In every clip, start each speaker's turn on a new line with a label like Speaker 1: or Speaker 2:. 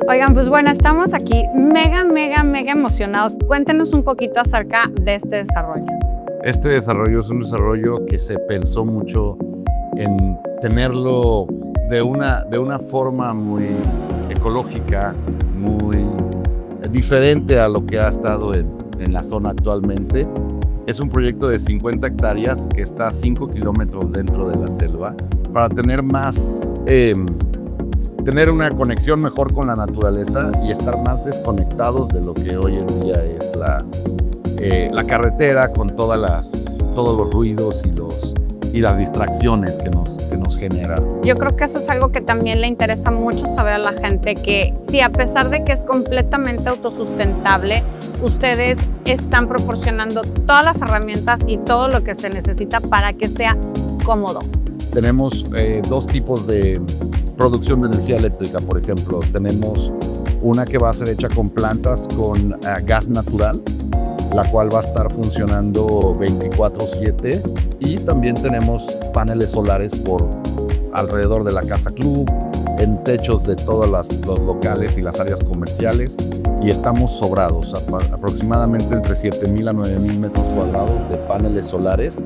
Speaker 1: Oigan, pues bueno, estamos aquí mega emocionados. Cuéntenos un poquito acerca de este desarrollo.
Speaker 2: Este desarrollo es un desarrollo que se pensó mucho en tenerlo de una forma muy ecológica, muy diferente a lo que ha estado en la zona actualmente. Es un proyecto de 50 hectáreas que está a 5 kilómetros dentro de la selva para tener tener una conexión mejor con la naturaleza y estar más desconectados de lo que hoy en día es la carretera con todos los ruidos y las distracciones que nos generan.
Speaker 1: Yo creo que eso es algo que también le interesa mucho saber a la gente, que sí, a pesar de que es completamente autosustentable, ustedes están proporcionando todas las herramientas y todo lo que se necesita para que sea cómodo.
Speaker 2: Tenemos dos tipos de producción de energía eléctrica, por ejemplo. Tenemos una que va a ser hecha con plantas con gas natural, la cual va a estar funcionando 24/7, y también tenemos paneles solares por alrededor de la casa club, en techos de todos los locales y las áreas comerciales, y estamos sobrados, aproximadamente entre 7,000 a 9,000 metros cuadrados de paneles solares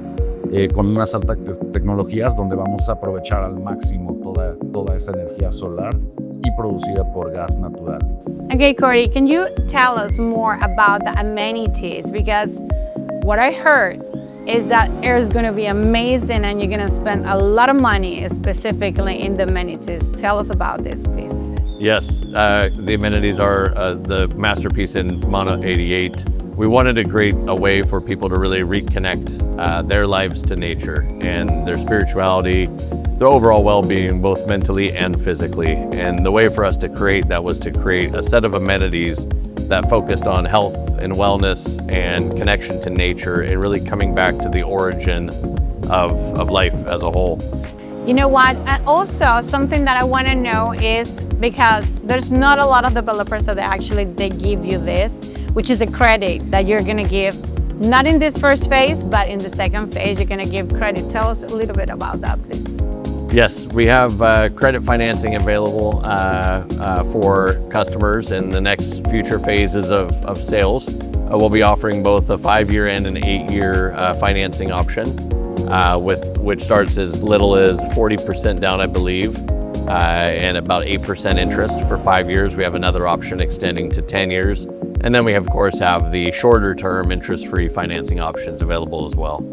Speaker 2: con unas altas tecnologías donde vamos a aprovechar al máximo toda esa energía solar y producida por gas natural.
Speaker 1: Okay, Corey, can you tell us more about the amenities? Because what I heard is that air is going to be amazing and you're going to spend a lot of money specifically in the amenities. Tell us about this, please.
Speaker 3: Yes, the amenities are the masterpiece in MANA88. We wanted to create a way for people to really reconnect their lives to nature and their spirituality, their overall well-being, both mentally and physically. And the way for us to create that was to create a set of amenities that focused on health and wellness and connection to nature and really coming back to the origin of life as a whole.
Speaker 1: You know what? And also something that I want to know is, because there's not a lot of developers that they give you this, which is a credit that you're going to give, not in this first phase, but in the second phase, you're going to give credit. Tell us a little bit about that, please.
Speaker 3: Yes, we have credit financing available for customers in the next future phases of sales. We'll be offering both a 5-year and an 8-year financing option, which starts as little as 40% down, I believe, and about 8% interest for 5 years. We have another option extending to 10 years. And then we, of course, have the shorter term interest-free financing options available as well.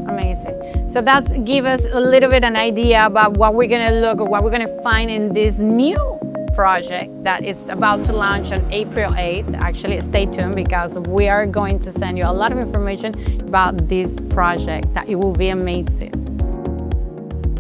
Speaker 1: Amazing. So that's give us a little bit an idea about what we're going to look, or what we're going to find in this new project that is about to launch on April 8th. Actually, stay tuned, because we are going to send you a lot of information about this project that it will be amazing.